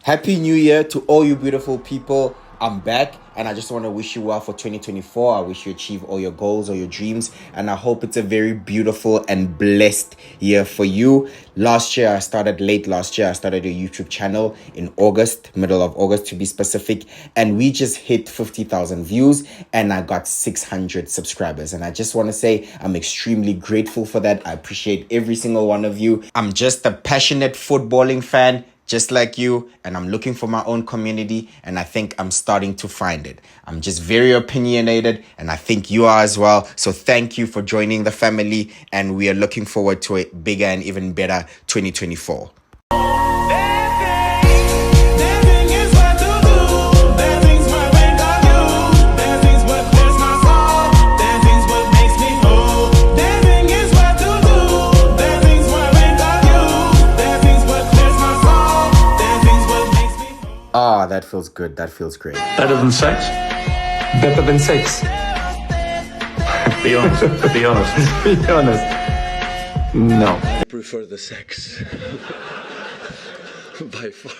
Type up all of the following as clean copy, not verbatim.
Happy New Year to all you beautiful people. I'm back and I just want to wish you well for 2024. I wish you achieve all your goals, all your dreams, and I hope it's a very beautiful and blessed year for you. Last year, I started a YouTube channel in August, middle of August to be specific, and we just hit 50,000 views and I got 600 subscribers. And I just want to say I'm extremely grateful for that. I appreciate every single one of you. I'm just a passionate footballing fan, just like you, and I'm looking for my own community, and I think I'm starting to find it. I'm just very opinionated, and I think you are as well. So thank you for joining the family, and we are looking forward to a bigger and even better 2024. Ah, that feels good. That feels great. Better than sex? Better than sex. Be honest. Be honest. Be honest. No. I prefer the sex. By far.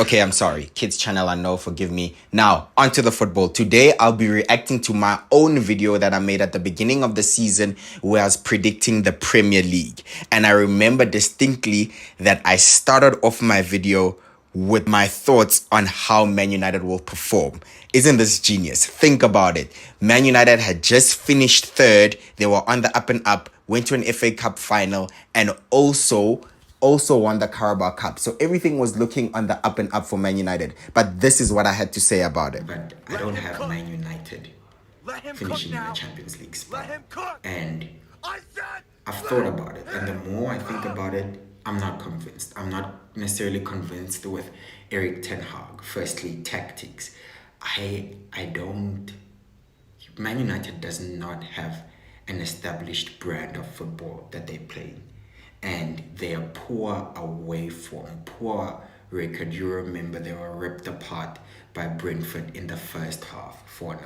Okay, I'm sorry. Kids channel, I know, forgive me. Now, onto the football. Today, I'll be reacting to my own video that I made at the beginning of the season where I was predicting the Premier League. And I remember distinctly that I started off my video with my thoughts on how Man United will perform. Isn't this genius? Think about it. Man United had just finished third. They were on the up and up, went to an FA Cup final, and also won the Carabao Cup. So everything was looking on the up and up for Man United. But this is what I had to say about it. But I don't have Man United finishing in the Champions League spot. And I've thought about it. And the more I think about it, I'm not convinced. I'm not necessarily convinced with Erik ten Hag. Firstly, tactics. Man United does not have an established brand of football that they play. And they are poor away form, poor record. You remember they were ripped apart by Brentford in the first half, 4-0.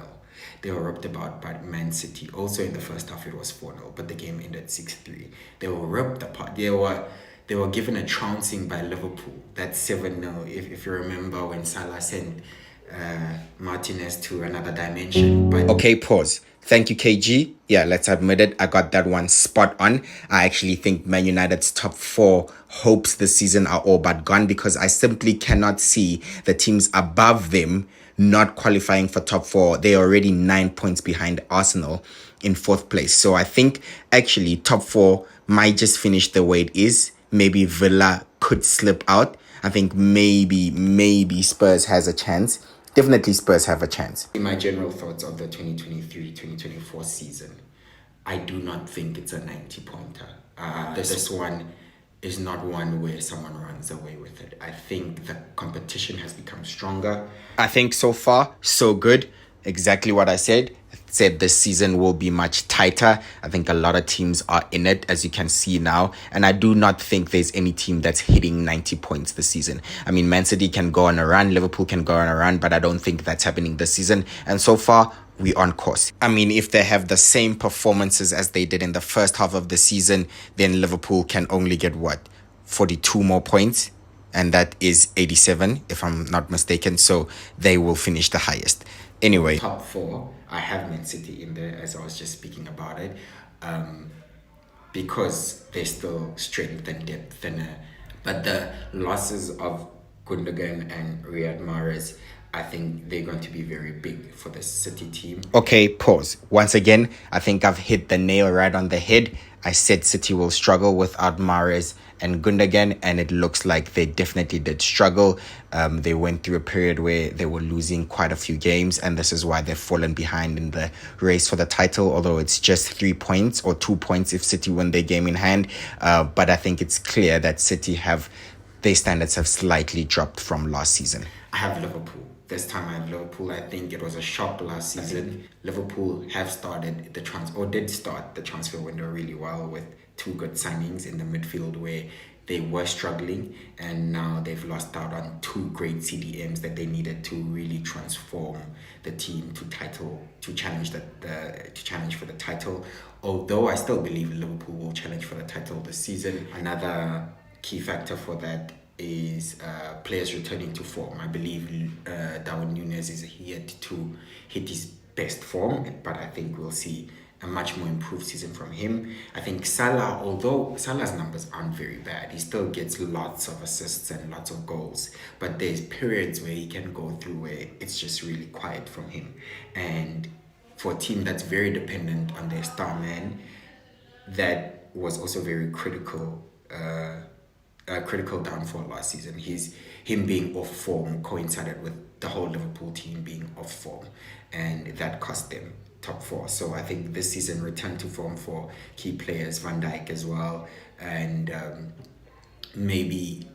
They were ripped apart by Man City. Also in the first half it was 4-0, but the game ended 6-3. They were ripped apart. They were given a trouncing by Liverpool. That's 7-0. If you remember when Salah sent Martinez to another dimension. But okay, pause. Thank you, KG. Yeah, let's admit it. I got that one spot on. I actually think Man United's top 4 hopes this season are all but gone because I simply cannot see the teams above them not qualifying for top 4. They're already 9 points behind Arsenal in 4th place. So I think actually top 4 might just finish the way it is. Maybe Villa could slip out. I think maybe Spurs has a chance. Definitely Spurs have a chance. In my general thoughts of the 2023-2024 season, I do not think it's a 90-pointer. This one is not one where someone runs away with it. I think the competition has become stronger. I think so far, so good. Exactly what I said. Said this season will be much tighter. I think a lot of teams are in it, as you can see now. And I do not think there's any team that's hitting 90 points this season. I mean, Man City can go on a run, Liverpool can go on a run, but I don't think that's happening this season. And so far, we're on course. I mean, if they have the same performances as they did in the first half of the season, then Liverpool can only get, 42 more points? And that is 87, if I'm not mistaken. So they will finish the highest. Anyway, top 4, I have Man City in there, as I was just speaking about it, because there's still strength and depth. But the losses of Gundogan and Riyad Mahrez, I think they're going to be very big for the City team. Okay, pause. Once again, I think I've hit the nail right on the head. I said City will struggle without Mahrez and Gundogan, and it looks like they definitely did struggle. They went through a period where they were losing quite a few games, and this is why they've fallen behind in the race for the title, although it's just 3 points or 2 points if City win their game in hand. But I think it's clear that City their standards have slightly dropped from last season. I have Liverpool. This time I have Liverpool. I think it was a shock last season. Liverpool did start the transfer window really well with 2 good signings in the midfield where they were struggling, and now they've lost out on 2 great CDMs that they needed to really transform the team to challenge for the title. Although I still believe Liverpool will challenge for the title this season. Another key factor for that is players returning to form. I believe Darwin Núñez is yet to hit his best form, but I think we'll see a much more improved season from him. I think Salah, although Salah's numbers aren't very bad, he still gets lots of assists and lots of goals. But there's periods where he can go through where it's just really quiet from him. And for a team that's very dependent on their star man, that was also very critical. Critical downfall last season. Him being off form coincided with the whole Liverpool team being off form, and that cost them top four. So I think this season return to form for key players, Van Dijk as well, and maybe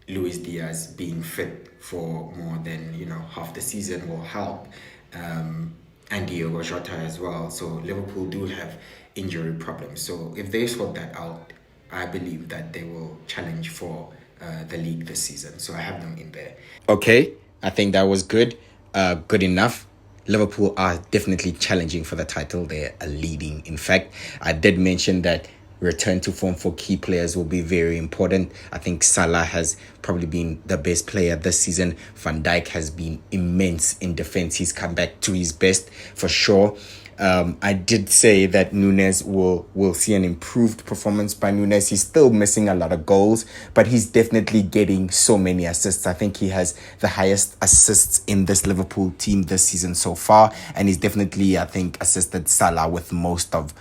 Luis Diaz being fit for more than half the season will help, and Diogo Jota as well. So Liverpool do have injury problems. So if they sort that out, I believe that they will challenge for the league this season. So I have them in there. Okay, I think that was good. Good enough. Liverpool are definitely challenging for the title. They are leading. In fact, I did mention that return to form for key players will be very important. I think Salah has probably been the best player this season. Van Dijk has been immense in defense. He's come back to his best for sure. I did say that Núñez will see an improved performance by Núñez. He's still missing a lot of goals, but he's definitely getting so many assists. I think he has the highest assists in this Liverpool team this season so far, and he's definitely, I think, assisted Salah with most of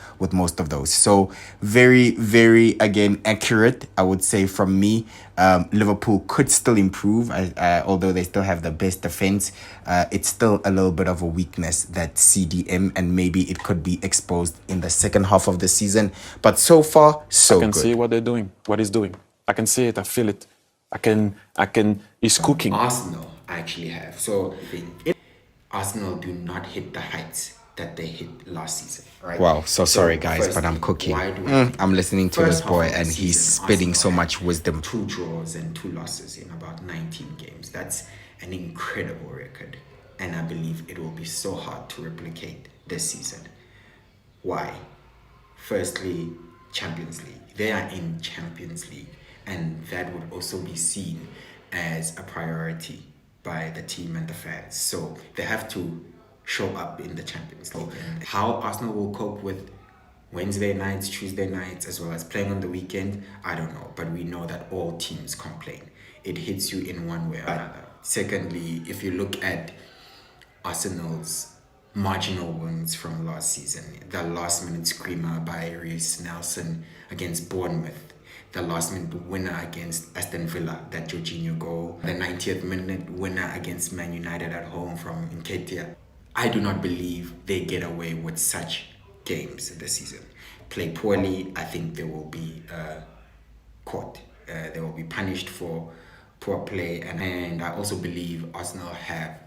those. So very, very, again, accurate, I would say, from me. Liverpool could still improve, although they still have the best defense. It's still a little bit of a weakness, that CDM, and maybe it could be exposed in the second half of the season. But so far, so good. I can see what they're doing, what he's doing. I can see it, I feel it. I can, he's cooking. Arsenal, I actually have. So Arsenal do not hit the heights that they hit last season, right? Wow, so sorry guys, but I'm cooking. I'm listening to this boy and he's spitting so much wisdom. 2 draws and 2 losses in about 19 games. That's an incredible record. And I believe it will be so hard to replicate this season. Why? Firstly, Champions League. They are in Champions League, and that would also be seen as a priority by the team and the fans. So they have to show up in the Champions League. And how Arsenal will cope with Wednesday nights, Tuesday nights, as well as playing on the weekend, I don't know. But we know that all teams complain. It hits you in one way or another. Secondly, if you look at Arsenal's marginal wins from last season, the last minute screamer by Reece Nelson against Bournemouth, the last minute winner against Aston Villa, that Jorginho goal, the 90th minute winner against Man United at home from Nketiah. I do not believe they get away with such games this season. Play poorly, I think they will be caught. They will be punished for poor play. And I also believe Arsenal have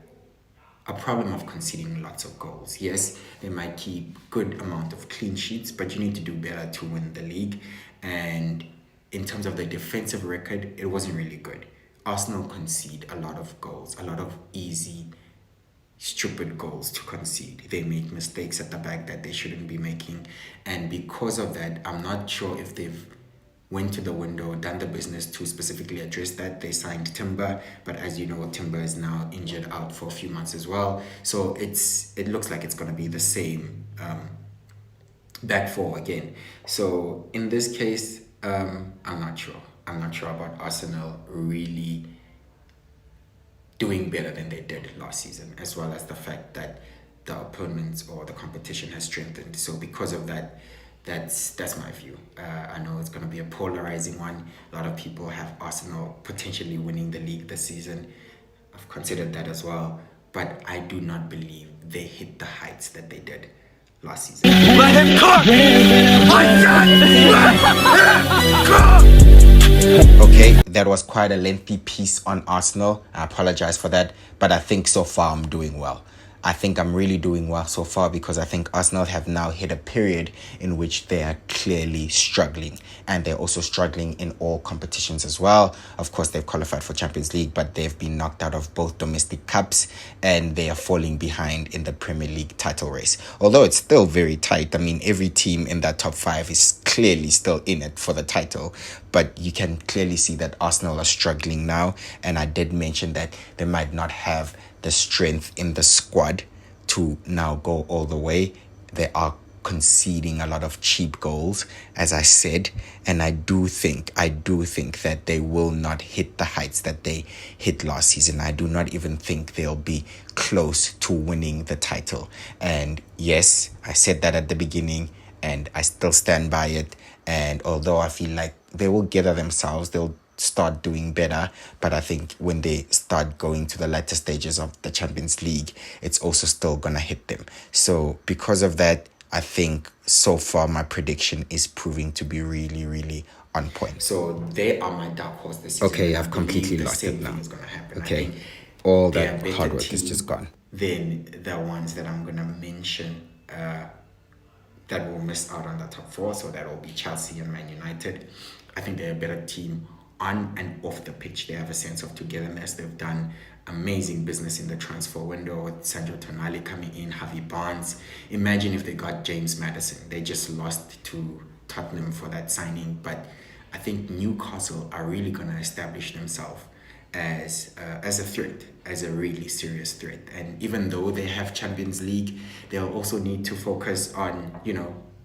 a problem of conceding lots of goals. Yes, they might keep good amount of clean sheets, but you need to do better to win the league. And in terms of the defensive record, it wasn't really good. Arsenal concede a lot of goals, a lot of easy, stupid goals to concede. They make mistakes at the back that they shouldn't be making. And because of that, I'm not sure if they've went to the window, done the business to specifically address that. They signed Timber, but as you know, Timber is now injured out for a few months as well. So it looks like it's going to be the same back four again. So in this case, I'm not sure. I'm not sure about Arsenal really doing better than they did last season, as well as the fact that the opponents or the competition has strengthened. So because of that, that's my view. I know it's going to be a polarizing one. A lot of people have Arsenal potentially winning the league this season. I've considered that as well, but I do not believe they hit the heights that they did last season. Let him cook! Okay, that was quite a lengthy piece on Arsenal. I apologize for that, but I think so far I'm doing well. I think I'm really doing well so far because I think Arsenal have now hit a period in which they are clearly struggling, and they're also struggling in all competitions as well. Of course, they've qualified for Champions League, but they've been knocked out of both domestic cups, and they are falling behind in the Premier League title race. Although it's still very tight. I mean, every team in that top 5 is clearly still in it for the title, but you can clearly see that Arsenal are struggling now, and I did mention that they might not have the strength in the squad to now go all the way. They are conceding a lot of cheap goals, as I said, and I do think that they will not hit the heights that they hit last season. I do not even think they'll be close to winning the title. And yes, I said that at the beginning, and I still stand by it. And although I feel like they will gather themselves, they'll start doing better, but I think when they start going to the latter stages of the Champions League, it's also still gonna hit them. So because of that, I think so far my prediction is proving to be really, really on point. So they are my dark horse this season. Okay, I've completely lost it now. Is gonna happen. Okay, all that hard work is just gone. Then the ones that I'm gonna mention that will miss out on the top 4, so that will be Chelsea and Man United. I think they're a better team on and off the pitch. They have a sense of togetherness. They've done amazing business in the transfer window with Sandro Tonali coming in, Javi Barnes. Imagine if they got James Maddison. They just lost to Tottenham for that signing, but I think Newcastle are really going to establish themselves as a threat, as a really serious threat. And even though they have Champions League, they'll also need to focus on,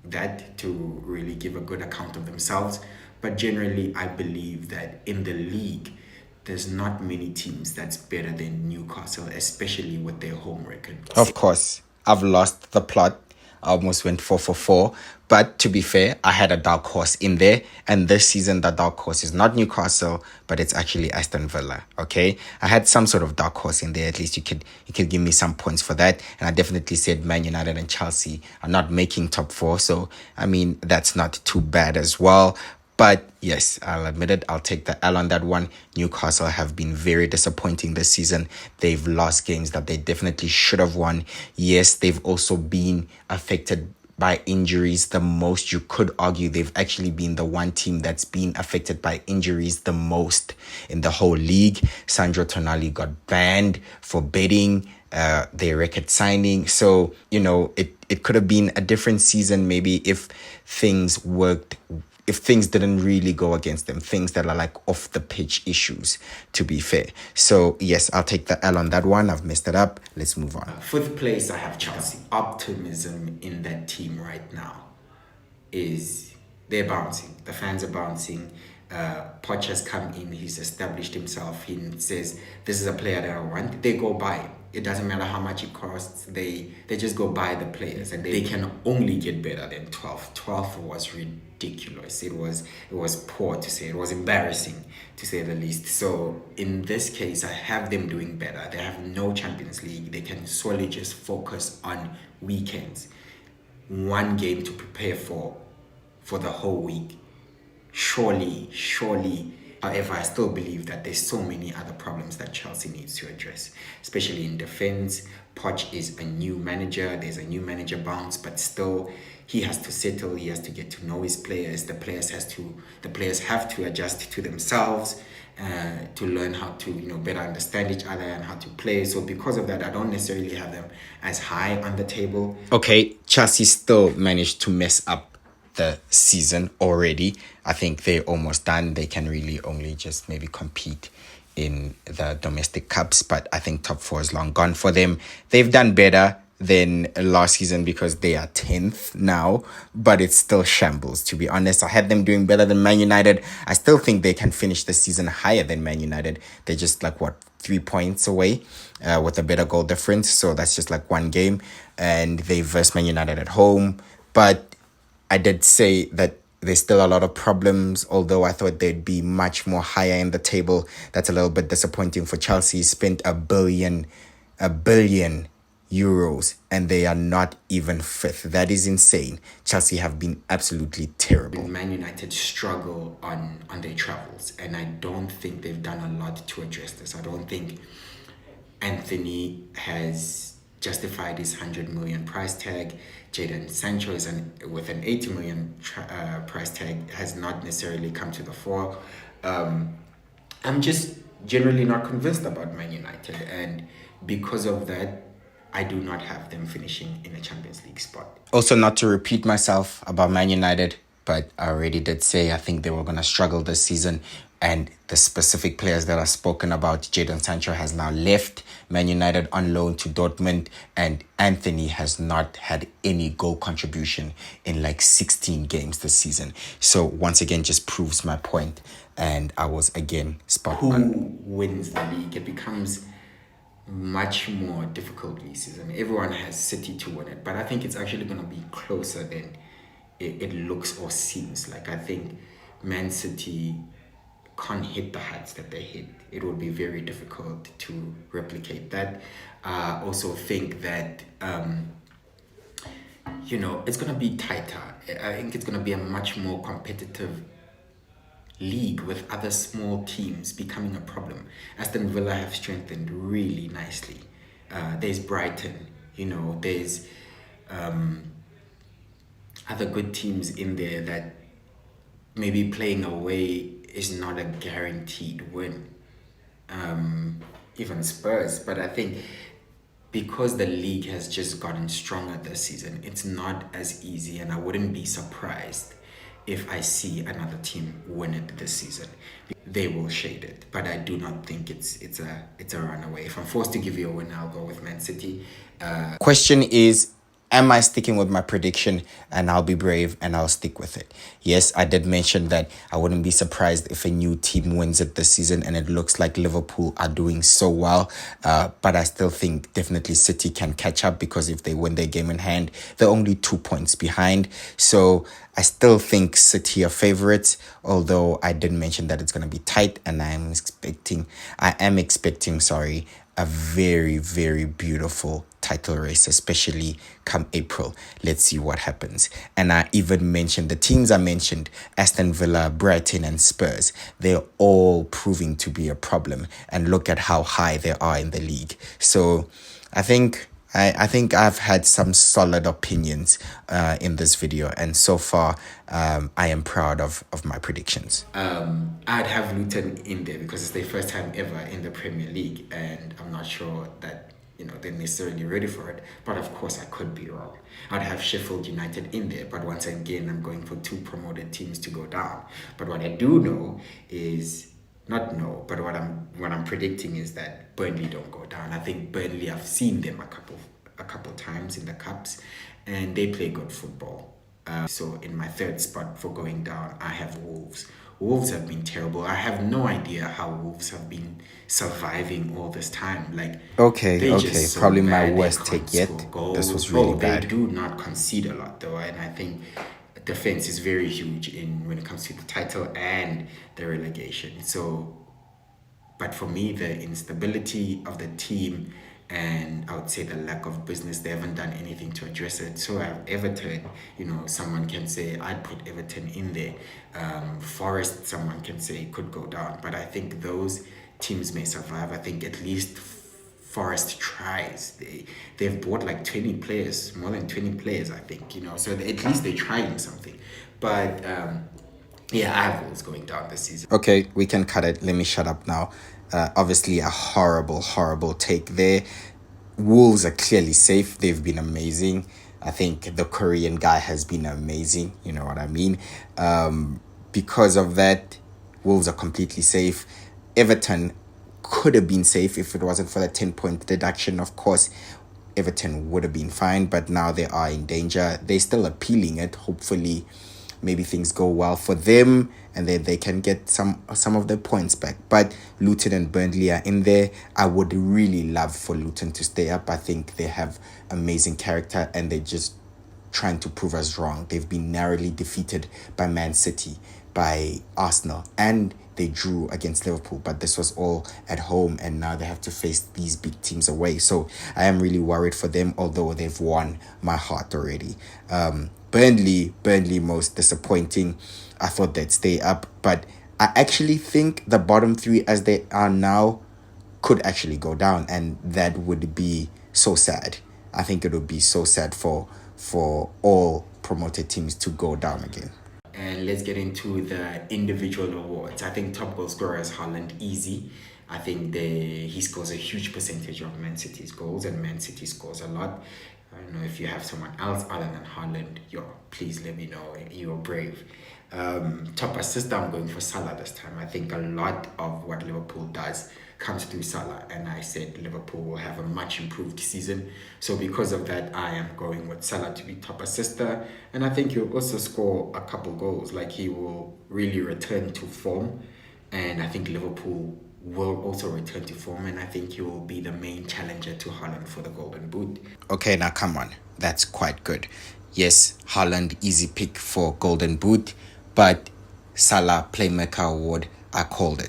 that to really give a good account of themselves. But generally, I believe that in the league, there's not many teams that's better than Newcastle, especially with their home record. Of course, I've lost the plot. I almost went 4-4-4. But to be fair, I had a dark horse in there. And this season, the dark horse is not Newcastle, but it's actually Aston Villa. Okay? I had some sort of dark horse in there. At least you could give me some points for that. And I definitely said Man United and Chelsea are not making top 4. So, I mean, that's not too bad as well. But yes, I'll admit it. I'll take the L on that one. Newcastle have been very disappointing this season. They've lost games that they definitely should have won. Yes, they've also been affected by injuries the most. You could argue they've actually been the one team that's been affected by injuries the most in the whole league. Sandro Tonali got banned for betting their record signing. So, it could have been a different season maybe if things didn't really go against them, things that are like off the pitch issues, to be fair. So yes, I'll take the L on that one. I've messed it up. Let's move on. 5th place, I have Chelsea. Optimism in that team right now is they're bouncing. The fans are bouncing. Poch has come in. He's established himself. He says, this is a player that I want. They go buy him. It doesn't matter how much it costs. They just go buy the players, and they can only get better than 12. 12 was ridiculous. It was poor to say. It was embarrassing to say the least. So in this case, I have them doing better. They have no Champions League. They can solely just focus on weekends. One game to prepare for the whole week. Surely. However, I still believe that there's so many other problems that Chelsea needs to address, especially in defense. Poch is a new manager. There's a new manager bounce, but still he has to settle. He has to get to know his players. The players have to adjust to themselves, to learn how to better understand each other and how to play. So because of that, I don't necessarily have them as high on the table. Okay, Chelsea still managed to mess up the season already. I think they're almost done. They can really only just maybe compete in the domestic cups, but I think top 4 is long gone for them. They've done better than last season because they are 10th now, but it's still shambles, to be honest. I had them doing better than Man United. I still think they can finish the season higher than Man United. They're just 3 points away with a better goal difference, so that's just one game, and they verse Man United at home. But I did say that there's still a lot of problems, although I thought they'd be much more higher in the table. That's a little bit disappointing for Chelsea. Spent a billion euros, and they are not even 5th. That is insane. Chelsea have been absolutely terrible. Man United struggle on their travels, and I don't think they've done a lot to address this. I don't think Anthony has justified his 100 million price tag. Jadon Sancho is with an 80 million price tag, has not necessarily come to the fore. I'm just generally not convinced about Man United, and because of that, I do not have them finishing in a Champions League spot. Also, not to repeat myself about Man United, but I already did say I think they were going to struggle this season. And the specific players that I've spoken about, Jadon Sancho has now left Man United on loan to Dortmund, and Anthony has not had any goal contribution in like 16 games this season. So once again, just proves my point. And I was again spot on. Who wins the league? It becomes much more difficult this season. Everyone has City to win it, but I think it's actually going to be closer than it looks or seems. Like, I think Man City can't hit the heights that they hit. It would be very difficult to replicate that. I also think that it's going to be tighter. I think it's going to be a much more competitive league with other small teams becoming a problem. Aston Villa have strengthened really nicely. There's Brighton, there's other good teams in there that maybe playing away is not a guaranteed win. Even Spurs, but I think because the league has just gotten stronger this season, it's not as easy, and I wouldn't be surprised if I see another team win it this season. They will shade it, but I do not think it's a runaway. If I'm forced to give you a win, I'll go with Man City. Question is, am I sticking with my prediction? And I'll be brave and I'll stick with it. Yes, I did mention that I wouldn't be surprised if a new team wins it this season, and it looks like Liverpool are doing so well. But I still think definitely City can catch up, because if they win their game in hand, they're only 2 points behind. So I still think City are favorites, although I did mention that it's going to be tight, and I am expecting, a very, very beautiful title race, especially come April. Let's see what happens. And I even mentioned the teams I mentioned, Aston Villa, Brighton and Spurs. They're all proving to be a problem. And look at how high they are in the league. So I think I've had some solid opinions in this video. And so far, I am proud of my predictions. I'd have Luton in there because it's their first time ever in the Premier League, and I'm not sure that they're necessarily ready for it, but of course I could be wrong. I'd have Sheffield United in there, but once again I'm going for 2 promoted teams to go down. But what I do know is what I'm predicting is that Burnley don't go down. I think Burnley, I've seen them a couple times in the cups, and they play good football. So in my third spot for going down, I have Wolves. Wolves have been terrible. I have no idea how Wolves have been surviving all this time. So probably my bad, worst take yet. This was really bad. They do not concede a lot though, and I think defense is very huge when it comes to the title and the relegation. So, but for me, the instability of the team, and I would say the lack of business, they haven't done anything to address it. So Everton, someone can say I'd put Everton in there. Forest, someone can say could go down, but I think those teams may survive. I think at least Forest tries. They've bought like 20 players, more than 20 players, I think, so at least they're trying something. But I have Wolves going down this season. Okay, we can cut it. Let me shut up now. Obviously a horrible take there. Wolves are clearly safe. They've been amazing. I think the Korean guy has been amazing. You know what I mean? Because of that, Wolves are completely safe. Everton could have been safe if it wasn't for the 10-point deduction. Of course, Everton would have been fine, but now they are in danger. They're still appealing it. Hopefully, maybe things go well for them and then they can get some of their points back. But Luton and Burnley are in there. I would really love for Luton to stay up. I think they have amazing character and they're just trying to prove us wrong. They've been narrowly defeated by Man City, by Arsenal, and they drew against Liverpool, but this was all at home, and now they have to face these big teams away. So I am really worried for them, although they've won my heart already. Burnley most disappointing. I thought they'd stay up, but I actually think the bottom 3 as they are now could actually go down, and that would be so sad I think it would be so sad for all promoted teams to go down again. And let's get into the individual awards. I think top goal scorer is Haaland, easy. I think he scores a huge percentage of Man City's goals, and Man City scores a lot. I don't know if you have someone else other than Haaland. Please let me know. You're brave. Top assist, I'm going for Salah this time. I think a lot of what Liverpool does comes through Salah, and I said Liverpool will have a much improved season. So because of that, I am going with Salah to be top assister, and I think he'll also score a couple goals. Like, he will really return to form, and I think Liverpool will also return to form, and I think he will be the main challenger to Haaland for the Golden Boot. Okay, now come on, that's quite good. Yes, Haaland easy pick for Golden Boot, but Salah Playmaker Award, I called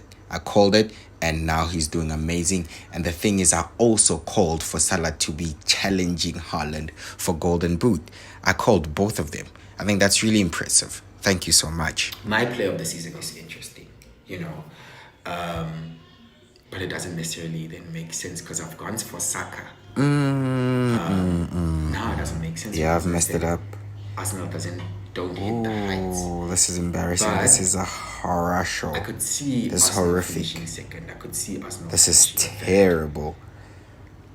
it, and now he's doing amazing. And the thing is, I also called for Salah to be challenging Haaland for Golden Boot. I called both of them. I think that's really impressive. Thank you so much. My player of the season is interesting, but it doesn't necessarily then make sense because I've gone for Saka. Now it doesn't make sense. Yeah, I've messed it up. Arsenal don't hit the heights. Oh, this is embarrassing. But this is a horror show. I could see this Arsenal horrific. finishing second. I could see Arsenal. This is finishing terrible.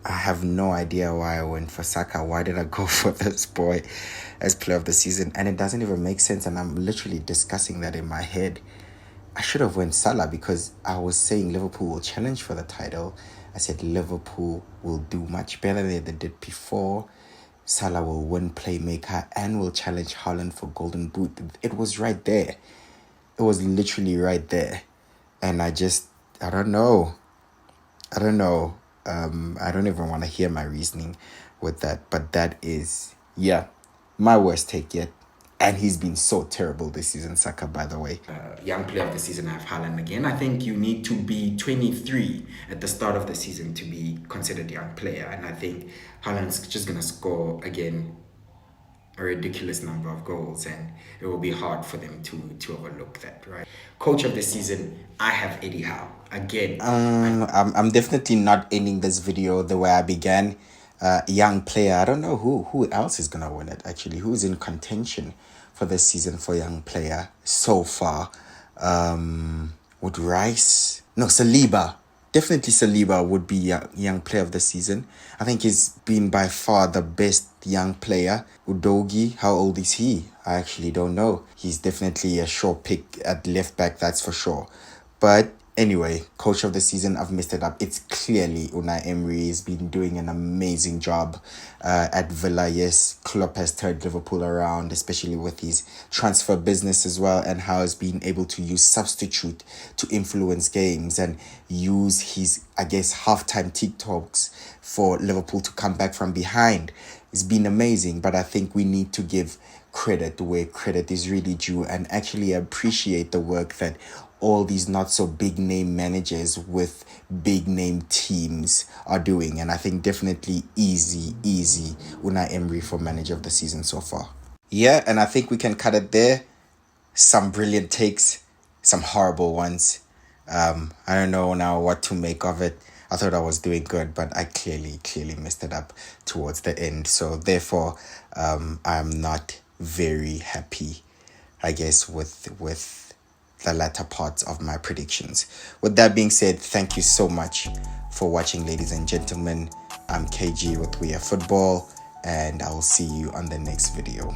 I have no idea why I went for Saka. Why did I go for this boy as player of the season? And it doesn't even make sense. And I'm literally discussing that in my head. I should have went Salah because I was saying Liverpool will challenge for the title. I said Liverpool will do much better than they did before. Salah will win Playmaker and will challenge Haaland for Golden Boot. It was right there. It was literally right there. And I don't know. I don't even want to hear my reasoning with that. But that is, my worst take yet. And he's been so terrible this season, Saka, by the way. Young player of the season, I have Haaland again. I think you need to be 23 at the start of the season to be considered young player. And I think Haaland's just going to score, again, a ridiculous number of goals. And it will be hard for them to overlook that, right? Coach of the season, I have Eddie Howe. Again. I'm definitely not ending this video the way I began. Young player, I don't know who else is going to win it, actually. Who's in contention for this season for young player so far? Would Rice? No, Saliba. Definitely Saliba would be young player of the season. I think he's been by far the best young player. Udogie, how old is he? I actually don't know. He's definitely a sure pick at left back, that's for sure. But anyway, coach of the season, I've messed it up. It's clearly Unai Emery has been doing an amazing job at Villa. Yes, Klopp has turned Liverpool around, especially with his transfer business as well, and how he's been able to use substitute to influence games and use his, I guess, halftime TikToks for Liverpool to come back from behind. It's been amazing, but I think we need to give credit where credit is really due and actually appreciate the work that all these not so big name managers with big name teams are doing. And I think definitely easy Unai Emery for manager of the season so far. Yeah, and I think we can cut it there. Some brilliant takes, some horrible ones. I don't know now what to make of it. I thought I was doing good, but I clearly messed it up towards the end. So therefore, I'm not very happy, I guess, with the latter parts of my predictions. With that being said, thank you so much for watching, ladies and gentlemen. I'm KG with We Are Football, and I'll see you on the next video.